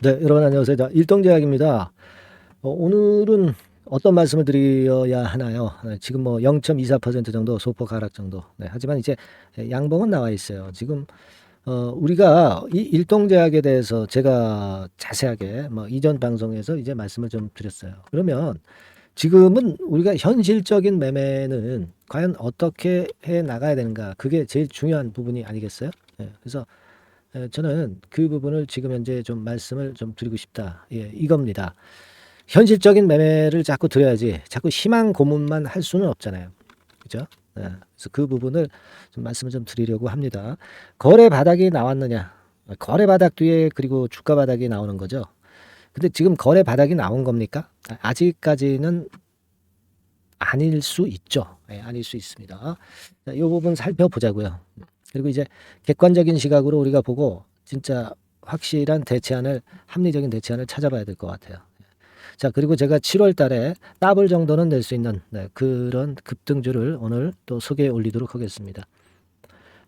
네, 여러분 안녕하세요. 자, 일동제약입니다. 오늘은 어떤 말씀을 드려야 하나요? 지금 뭐 0.24% 정도 소폭 하락 정도. 네, 하지만 이제 양봉은 나와 있어요. 지금 우리가 이 일동제약에 대해서 제가 자세하게 뭐 이전 방송에서 이제 말씀을 좀 드렸어요. 그러면 지금은 우리가 현실적인 매매는 과연 어떻게 해 나가야 되는가? 그게 제일 중요한 부분이 아니겠어요? 그래서 저는 그 부분을 지금 현재 좀 말씀을 좀 드리고 싶다. 이겁니다. 현실적인 매매를 자꾸 드려야지 자꾸 희망 고문만 할 수는 없잖아요. 그죠? 그래서 그 부분을 좀 말씀을 좀 드리려고 합니다. 거래 바닥이 나왔느냐? 거래 바닥 뒤에 그리고 주가 바닥이 나오는 거죠. 근데 지금 거래 바닥이 나온 겁니까? 아직까지는 아닐 수 있죠. 아닐 수 있습니다. 자, 이 부분 살펴보자고요. 그리고 이제 객관적인 시각으로 우리가 보고 진짜 확실한 대체안을 합리적인 대체안을 찾아봐야 될 것 같아요. 자, 그리고 제가 7월 달에 더블 정도는 낼 수 있는 그런 급등주를 오늘 또 소개해 올리도록 하겠습니다.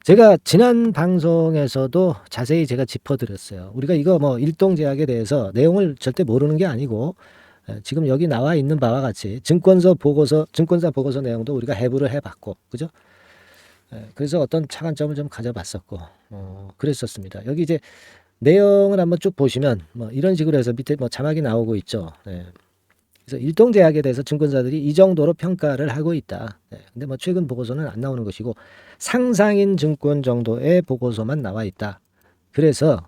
제가 지난 방송에서도 자세히 제가 짚어드렸어요. 우리가 이거 뭐 일동제약에 대해서 내용을 절대 모르는 게 아니고 지금 여기 나와 있는 바와 같이 증권사 보고서 내용도 우리가 해부를 해봤고, 그죠? 그래서 어떤 차관점을 좀 가져봤었고, 그랬었습니다. 여기 이제 내용을 한번 쭉 보시면 뭐 이런 식으로 해서 밑에 뭐 자막이 나오고 있죠. 그래서 일동제약에 대해서 증권사들이 이 정도로 평가를 하고 있다. 근데 뭐 최근 보고서는 안 나오는 것이고 상상인 증권 정도의 보고서만 나와 있다. 그래서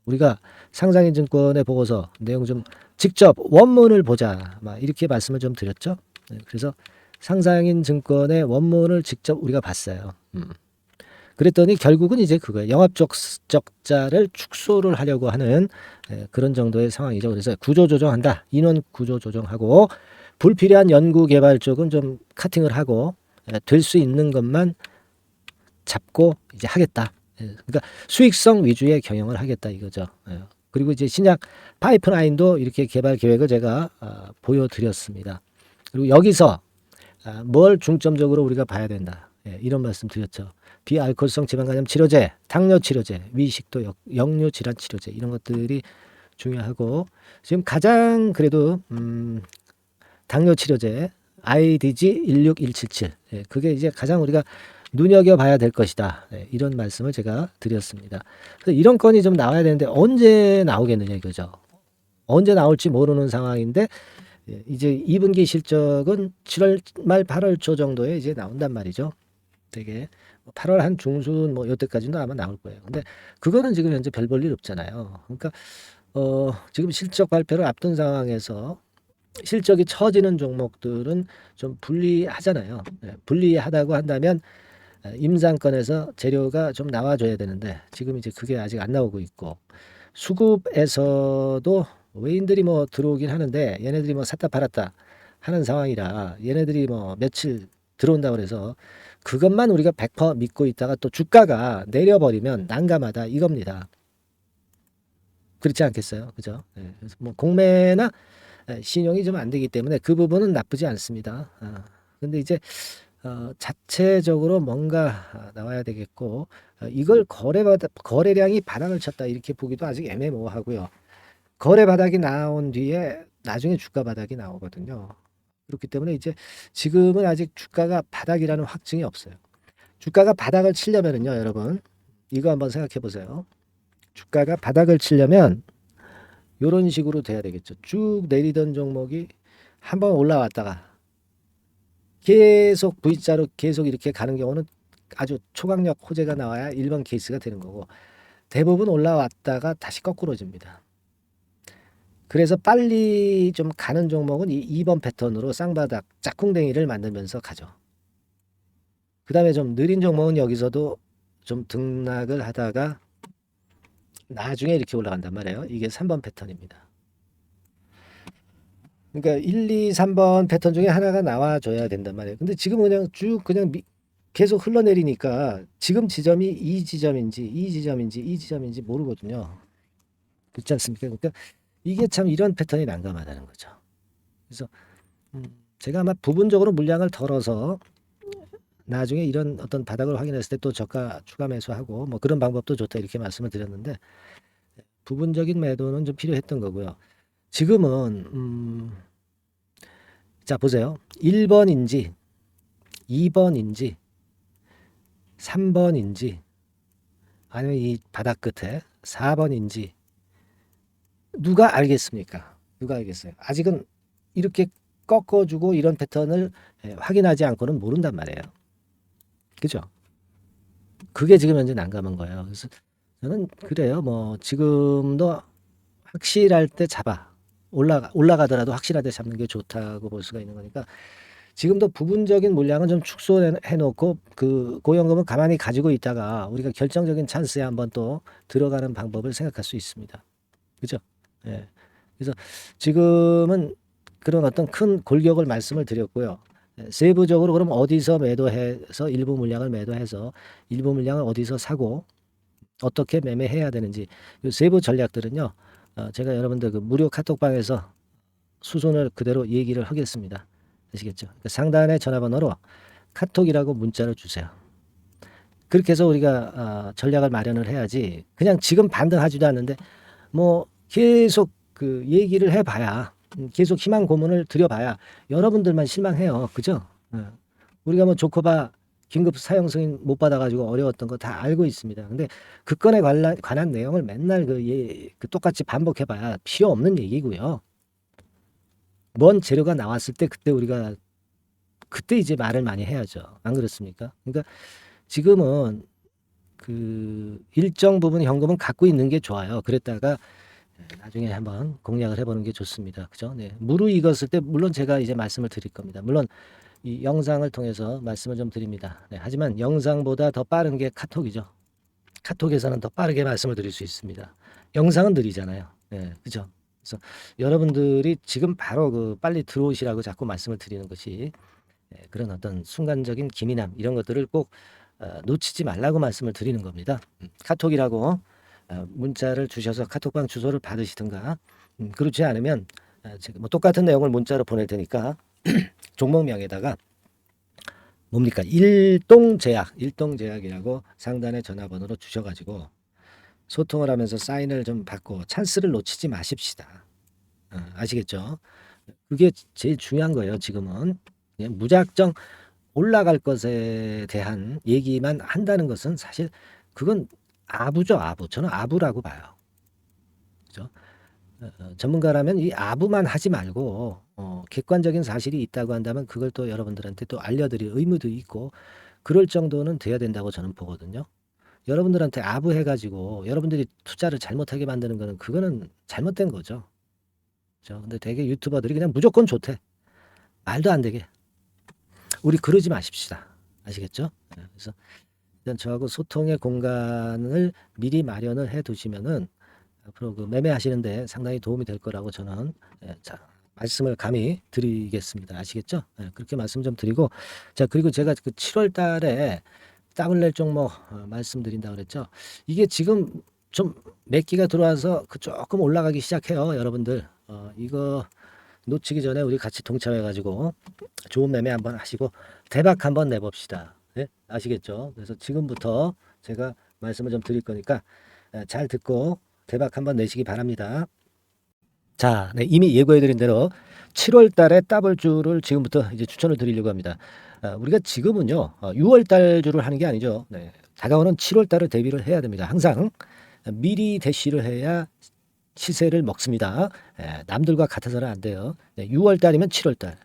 우리가 상상인 증권의 보고서 내용 좀 직접 원문을 보자. 막 이렇게 말씀을 좀 드렸죠. 그래서 상상인 증권의 원문을 직접 우리가 봤어요. 그랬더니 결국은 이제 그거예요. 적자를 축소를 하려고 하는 그런 정도의 상황이죠. 그래서 구조 조정한다. 인원 구조 조정하고 불필요한 연구 개발 쪽은 좀 카팅을 하고 될 수 있는 것만 잡고 이제 하겠다. 그러니까 수익성 위주의 경영을 하겠다 이거죠. 그리고 이제 신약 파이프라인도 이렇게 개발 계획을 제가 보여드렸습니다. 그리고 여기서 뭘 중점적으로 우리가 봐야 된다. 이런 말씀 드렸죠. 비알코올성 지방간염 치료제, 당뇨 치료제, 위식도 역류 질환 치료제 이런 것들이 중요하고 지금 가장 그래도 당뇨 치료제 IDG 16177 그게 이제 가장 우리가 눈여겨봐야 될 것이다. 이런 말씀을 제가 드렸습니다. 그래서 이런 건이 좀 나와야 되는데 언제 나오겠느냐 이거죠. 언제 나올지 모르는 상황인데 이제 2분기 실적은 7월 말 8월 초 정도에 이제 나온단 말이죠. 되게 8월 한 중순 뭐 요때까지는 아마 나올 거예요. 근데 그거는 지금 현재 별 볼 일 없잖아요. 그러니까 지금 실적 발표를 앞둔 상황에서 실적이 처지는 종목들은 좀 불리하잖아요. 불리하다고 한다면 임상권에서 재료가 좀 나와줘야 되는데 지금 이제 그게 아직 안 나오고 있고 수급에서도 외인들이 뭐 들어오긴 하는데 얘네들이 뭐 샀다 팔았다 하는 상황이라 얘네들이 뭐 며칠 들어온다고 그래서 그것만 우리가 100% 믿고 있다가 또 주가가 내려버리면 난감하다 이겁니다. 그렇지 않겠어요? 그죠? 그래서 뭐 공매나 신용이 좀 안 되기 때문에 그 부분은 나쁘지 않습니다. 근데 이제 자체적으로 뭔가 나와야 되겠고 이걸 거래량이 바닥을 쳤다 이렇게 보기도 아직 애매모호하고요. 거래 바닥이 나온 뒤에 나중에 주가 바닥이 나오거든요. 그렇기 때문에 이제 지금은 아직 주가가 바닥이라는 확증이 없어요. 주가가 바닥을 치려면은요, 여러분 이거 한번 생각해 보세요. 주가가 바닥을 치려면 이런 식으로 돼야 되겠죠. 쭉 내리던 종목이 한번 올라왔다가 계속 V자로 계속 이렇게 가는 경우는 아주 초강력 호재가 나와야 1번 케이스가 되는 거고 대부분 올라왔다가 다시 거꾸로집니다. 그래서 빨리 좀 가는 종목은 이 2번 패턴으로 쌍바닥 짝꿍댕이를 만들면서 가죠. 그 다음에 좀 느린 종목은 여기서도 좀 등락을 하다가 나중에 이렇게 올라간단 말이에요. 이게 3번 패턴입니다. 그러니까 1, 2, 3번 패턴 중에 하나가 나와줘야 된단 말이에요. 근데 지금 그냥 쭉 그냥 계속 흘러내리니까 지금 지점이 이 지점인지 이 지점인지 이 지점인지 모르거든요. 그렇지 않습니까? 그러니까 이게 참 이런 패턴이 난감하다는 거죠. 그래서 제가 아마 부분적으로 물량을 덜어서 나중에 이런 어떤 바닥을 확인했을 때 또 저가 추가 매수하고 뭐 그런 방법도 좋다 이렇게 말씀을 드렸는데 부분적인 매도는 좀 필요했던 거고요. 지금은 자 보세요. 1번인지 2번인지 3번인지 아니면 이 바닥 끝에 4번인지 누가 알겠습니까? 누가 알겠어요? 아직은 이렇게 꺾어주고 이런 패턴을 확인하지 않고는 모른단 말이에요. 그죠? 그게 지금 현재 난감한 거예요. 그래서 저는 그래요. 뭐 지금도 확실할 때 잡아. 올라가더라도 확실할 때 잡는 게 좋다고 볼 수가 있는 거니까 지금도 부분적인 물량은 좀 축소해 놓고 그 고연금은 가만히 가지고 있다가 우리가 결정적인 찬스에 한번 또 들어가는 방법을 생각할 수 있습니다. 그죠? 예. 그래서 지금은 그런 어떤 큰 골격을 말씀을 드렸고요. 세부적으로 그럼 어디서 매도해서 일부 물량을 매도해서 일부 물량을 어디서 사고 어떻게 매매해야 되는지 이 세부 전략들은요. 제가 여러분들 그 무료 카톡방에서 수순을 그대로 얘기를 하겠습니다. 아시겠죠? 그러니까 상단의 전화번호로 카톡이라고 문자를 주세요. 그렇게 해서 우리가 전략을 마련을 해야지 그냥 지금 반등하지도 않는데 뭐 계속 그 얘기를 해봐야 계속 희망 고문을 드려봐야 여러분들만 실망해요. 그죠? 우리가 뭐 조코바 긴급 사용 승인 못 받아가지고 어려웠던 거 다 알고 있습니다. 근데 그 건에 관한 내용을 맨날 그 똑같이 반복해봐야 필요 없는 얘기고요. 뭔 재료가 나왔을 때 그때 우리가 그때 이제 말을 많이 해야죠. 안 그렇습니까? 그러니까 지금은 그 일정 부분 현금은 갖고 있는 게 좋아요. 그랬다가 나중에 한번 공략을 해보는 게 좋습니다. 그죠? 네. 무르익었을 때 물론 제가 이제 말씀을 드릴 겁니다. 물론 이 영상을 통해서 말씀을 좀 드립니다. 네. 하지만 영상보다 더 빠른 게 카톡이죠. 카톡에서는 더 빠르게 말씀을 드릴 수 있습니다. 영상은 느리잖아요. 네. 그죠? 그래서 여러분들이 지금 바로 그 빨리 들어오시라고 자꾸 말씀을 드리는 것이 그런 어떤 순간적인 기민함 이런 것들을 꼭 놓치지 말라고 말씀을 드리는 겁니다. 카톡이라고 문자를 주셔서 카톡방 주소를 받으시든가 그렇지 않으면 제가 뭐 똑같은 내용을 문자로 보낼 테니까 종목명에다가 뭡니까 일동제약이라고 상단에 전화번호로 주셔가지고 소통을 하면서 사인을 좀 받고 찬스를 놓치지 마십시다. 아시겠죠? 그게 제일 중요한 거예요. 지금은 그냥 무작정 올라갈 것에 대한 얘기만 한다는 것은 사실 그건 아부죠, 아부. 저는 아부라고 봐요. 그죠? 전문가라면 이 아부만 하지 말고 객관적인 사실이 있다고 한다면 그걸 또 여러분들한테 또 알려드릴 의무도 있고 그럴 정도는 돼야 된다고 저는 보거든요. 여러분들한테 아부해가지고 여러분들이 투자를 잘못하게 만드는 거는 그거는 잘못된 거죠. 그죠? 근데 되게 유튜버들이 그냥 무조건 좋대. 말도 안 되게. 우리 그러지 마십시다. 아시겠죠? 그래서 일단 저하고 소통의 공간을 미리 마련을 해 두시면은 앞으로 그 매매하시는데 상당히 도움이 될 거라고 저는 말씀을 감히 드리겠습니다. 아시겠죠? 그렇게 말씀 좀 드리고 자 그리고 제가 그 7월 달에 땀을 낼 종목 말씀드린다 그랬죠. 이게 지금 좀 몇 기가 들어와서 그 조금 올라가기 시작해요. 여러분들 이거 놓치기 전에 우리 같이 동참해 가지고 좋은 매매 한번 하시고 대박 한번 내봅시다. 네? 아시겠죠? 그래서 지금부터 제가 말씀을 좀 드릴 거니까 잘 듣고 대박 한번 내시기 바랍니다. 자, 네, 이미 예고해드린 대로 7월 달에 더블주를 지금부터 이제 추천을 드리려고 합니다. 우리가 지금은요, 6월 달주를 하는 게 아니죠. 네, 다가오는 7월 달을 대비를 해야 됩니다. 항상 미리 대시를 해야 시세를 먹습니다. 남들과 같아서는 안 돼요. 네, 6월 달이면 7월 달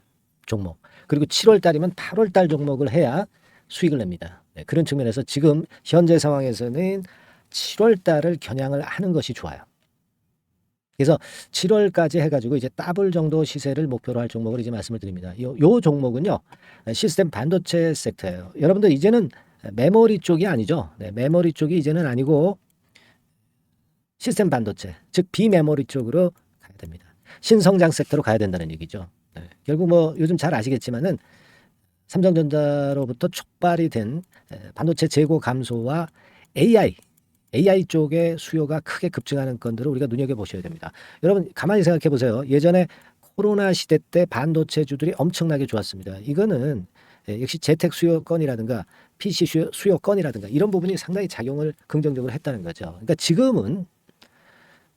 종목, 그리고 7월 달이면 8월 달 종목을 해야 수익을 냅니다. 네, 그런 측면에서 지금 현재 상황에서는 7월 달을 겨냥을 하는 것이 좋아요. 그래서 7월까지 해가지고 이제 더블 정도 시세를 목표로 할 종목을 이제 말씀을 드립니다. 요 종목은요, 시스템 반도체 섹터예요. 여러분들 이제는 메모리 쪽이 아니죠. 네, 메모리 쪽이 이제는 아니고 시스템 반도체, 즉 비메모리 쪽으로 가야 됩니다. 신성장 섹터로 가야 된다는 얘기죠. 네, 결국 뭐 요즘 잘 아시겠지만은 삼성전자로부터 촉발이 된 반도체 재고 감소와 AI 쪽의 수요가 크게 급증하는 건들을 우리가 눈여겨보셔야 됩니다. 여러분 가만히 생각해 보세요. 예전에 코로나 시대 때 반도체주들이 엄청나게 좋았습니다. 이거는 역시 재택 수요건이라든가 PC 수요건이라든가 이런 부분이 상당히 작용을 긍정적으로 했다는 거죠. 그러니까 지금은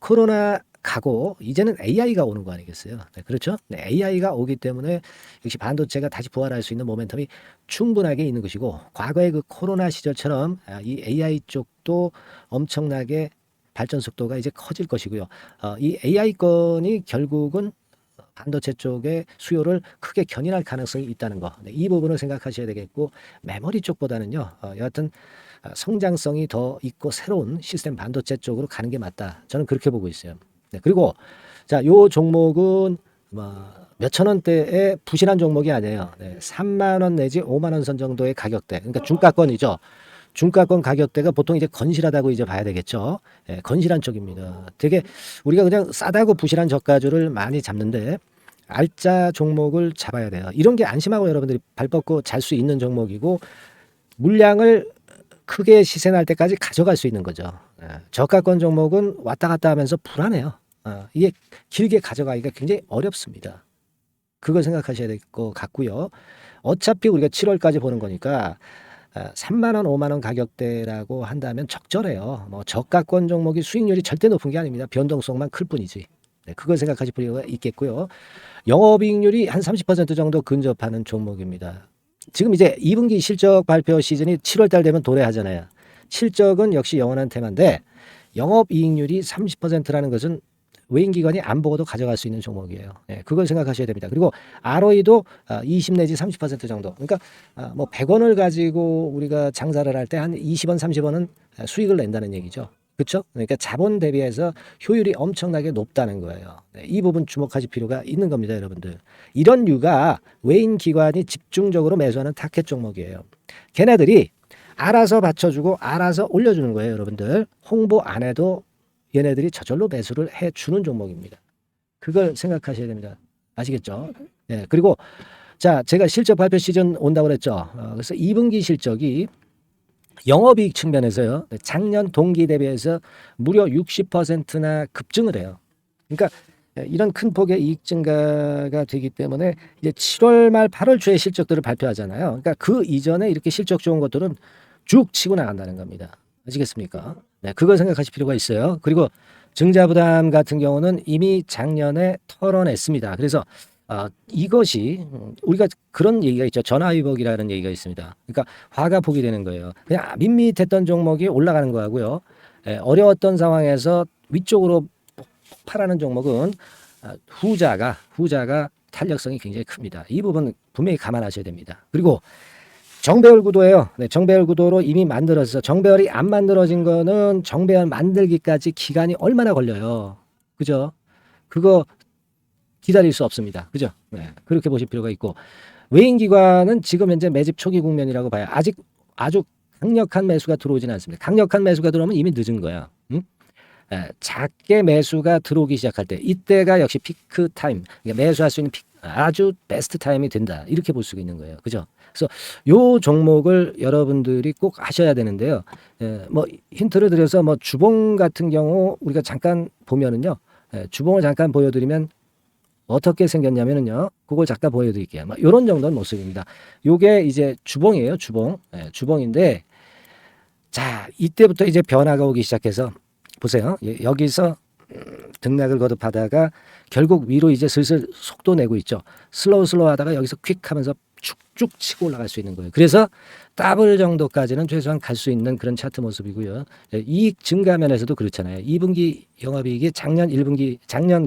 코로나 가고 이제는 AI가 오는 거 아니겠어요? 네, 그렇죠? 네, AI가 오기 때문에 역시 반도체가 다시 부활할 수 있는 모멘텀이 충분하게 있는 것이고, 과거의 그 코로나 시절처럼 이 AI 쪽도 엄청나게 발전 속도가 이제 커질 것이고요. 이 AI 건이 결국은 반도체 쪽의 수요를 크게 견인할 가능성이 있다는 거. 네, 이 부분을 생각하셔야 되겠고, 메모리 쪽보다는요, 여하튼 성장성이 더 있고 새로운 시스템 반도체 쪽으로 가는 게 맞다. 저는 그렇게 보고 있어요. 네, 그리고 자, 요 종목은 몇천 원대의 부실한 종목이 아니에요. 네, 3만 원 내지 5만 원 선 정도의 가격대. 그러니까 중가권이죠. 중가권 가격대가 보통 이제 건실하다고 이제 봐야 되겠죠. 예, 건실한 쪽입니다. 되게 우리가 그냥 싸다고 부실한 저가주를 많이 잡는데 알짜 종목을 잡아야 돼요. 이런 게 안심하고 여러분들이 발 뻗고 잘 수 있는 종목이고, 물량을 크게 시세 날 때까지 가져갈 수 있는 거죠. 예, 저가권 종목은 왔다 갔다 하면서 불안해요. 이게 길게 가져가기가 굉장히 어렵습니다. 그걸 생각하셔야 될 것 같고요. 어차피 우리가 7월까지 보는 거니까 3만 원, 5만 원 가격대라고 한다면 적절해요. 뭐 저가권 종목이 수익률이 절대 높은 게 아닙니다. 변동성만 클 뿐이지. 네, 그걸 생각하실 필요가 있겠고요. 영업이익률이 한 30% 정도 근접하는 종목입니다. 지금 이제 2분기 실적 발표 시즌이 7월 달 되면 도래하잖아요. 실적은 역시 영원한 테마인데, 영업이익률이 30%라는 것은 외인기관이 안 보고도 가져갈 수 있는 종목이에요. 네, 그걸 생각하셔야 됩니다. 그리고 ROE도 20 내지 30% 정도. 그러니까 뭐 100원을 가지고 우리가 장사를 할 때 한 20원, 30원은 수익을 낸다는 얘기죠. 그렇죠? 그러니까 자본 대비해서 효율이 엄청나게 높다는 거예요. 네, 이 부분 주목하실 필요가 있는 겁니다, 여러분들. 이런 류가 외인 기관이 집중적으로 매수하는 타켓 종목이에요. 걔네들이 알아서 받쳐주고 알아서 올려주는 거예요, 여러분들. 홍보 안 해도 얘네들이 저절로 매수를 해주는 종목입니다. 그걸 생각하셔야 됩니다. 아시겠죠? 네, 그리고 자, 제가 실적 발표 시즌 온다고 그랬죠. 그래서 2분기 실적이 영업이익 측면에서요, 작년 동기 대비해서 무려 60%나 급증을 해요. 그러니까 이런 큰 폭의 이익 증가가 되기 때문에 이제 7월 말 8월 초에 실적들을 발표하잖아요. 그러니까 그 이전에 이렇게 실적 좋은 것들은 쭉 치고 나간다는 겁니다. 아시겠습니까? 네, 그걸 생각하실 필요가 있어요. 그리고 증자부담 같은 경우는 이미 작년에 털어냈습니다. 그래서 이것이 우리가 그런 얘기가 있죠. 전화위복이라는 얘기가 있습니다. 그러니까 화가 복이 되는 거예요. 그냥 밋밋했던 종목이 올라가는 거하고요. 어려웠던 상황에서 위쪽으로 폭발하는 종목은 후자가 탄력성이 굉장히 큽니다. 이 부분 분명히 감안하셔야 됩니다. 그리고 정배열 구도예요. 네, 정배열 구도로 이미 만들어서 정배열이 안 만들어진 거는 정배열 만들기까지 기간이 얼마나 걸려요. 그죠? 그거 기다릴 수 없습니다. 그죠? 네, 그렇게 보실 필요가 있고, 외인기관은 지금 현재 매집 초기 국면이라고 봐요. 아직 아주 강력한 매수가 들어오지는 않습니다. 강력한 매수가 들어오면 이미 늦은 거야. 응? 작게 매수가 들어오기 시작할 때, 이때가 역시 피크 타임, 그러니까 매수할 수 있는 아주 베스트 타임이 된다. 이렇게 볼 수 있는 거예요. 그죠? 그래서 요 종목을 여러분들이 꼭 하셔야 되는데요. 뭐 힌트를 드려서 뭐 주봉 같은 경우 우리가 잠깐 보면은요, 주봉을 잠깐 보여드리면 어떻게 생겼냐면은요, 그걸 잠깐 보여드릴게요. 뭐 이런 정도는 모습입니다. 요게 이제 주봉이에요, 주봉. 주봉인데, 자, 이때부터 이제 변화가 오기 시작해서 보세요. 여기서 등락을 거듭하다가 결국 위로 이제 슬슬 속도 내고 있죠. 슬로우 하다가 여기서 퀵 하면서 쭉쭉 치고 올라갈 수 있는 거예요. 그래서 더블 정도까지는 최소한 갈 수 있는 그런 차트 모습이고요. 이익 증가 면에서도 그렇잖아요. 2분기 영업이익이 작년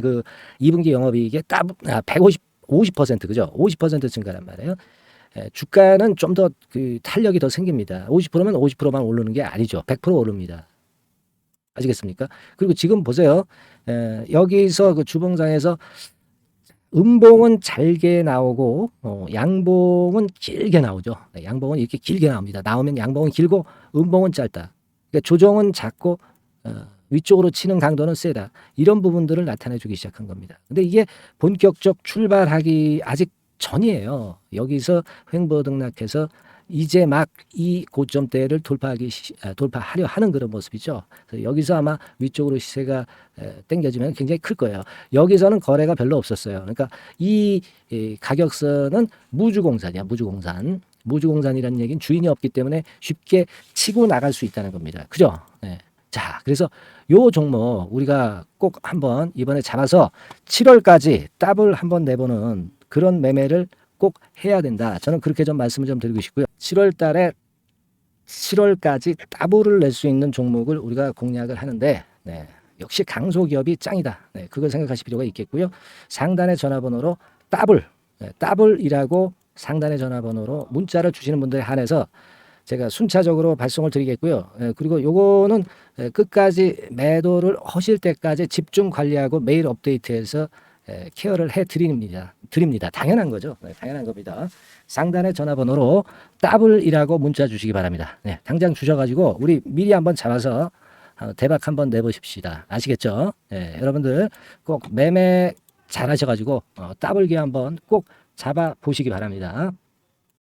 그 2분기 영업이익의 50% 그죠? 50% 증가란 말이에요. 주가는 좀 더 그 탄력이 더 생깁니다. 50%면 50%만 오르는 게 아니죠. 100% 오릅니다. 아시겠습니까? 그리고 지금 보세요. 여기서 그 주봉상에서 음봉은 잘게 나오고 양봉은 길게 나오죠. 양봉은 이렇게 길게 나옵니다. 나오면 양봉은 길고 음봉은 짧다. 그러니까 조정은 작고 위쪽으로 치는 강도는 세다. 이런 부분들을 나타내주기 시작한 겁니다. 근데 이게 본격적 출발하기 아직 전이에요. 여기서 횡보 등락해서 이제 막 이 고점대를 돌파하려 하는 그런 모습이죠. 그래서 여기서 아마 위쪽으로 시세가 당겨지면 굉장히 클 거예요. 여기서는 거래가 별로 없었어요. 그러니까 이 가격선은 무주공산이야, 무주공산. 무주공산이라는 얘기는 주인이 없기 때문에 쉽게 치고 나갈 수 있다는 겁니다. 그죠? 네. 자, 그래서 요 종목 우리가 꼭 한번 이번에 잡아서 7월까지 더블 한번 내보는 그런 매매를 꼭 해야 된다. 저는 그렇게 좀 말씀을 좀 드리고 싶고요. 7월 달에 7월까지 더블을 낼 수 있는 종목을 우리가 공략을 하는데, 네, 역시 강소기업이 짱이다. 네, 그걸 생각하실 필요가 있겠고요. 상단의 전화번호로 더블, 네, 더블이라고 상단의 전화번호로 문자를 주시는 분들에 한해서 제가 순차적으로 발송을 드리겠고요. 그리고 요거는 끝까지 매도를 하실 때까지 집중 관리하고 매일 업데이트해서 케어를 해 드립니다. 당연한 거죠. 네, 당연한 겁니다. 상단의 전화번호로 더블이라고 문자 주시기 바랍니다. 네, 당장 주셔가지고 우리 미리 한번 잡아서 대박 한번 내보십시다. 아시겠죠? 네, 여러분들 꼭 매매 잘 하셔가지고 더블기 한번 꼭 잡아 보시기 바랍니다.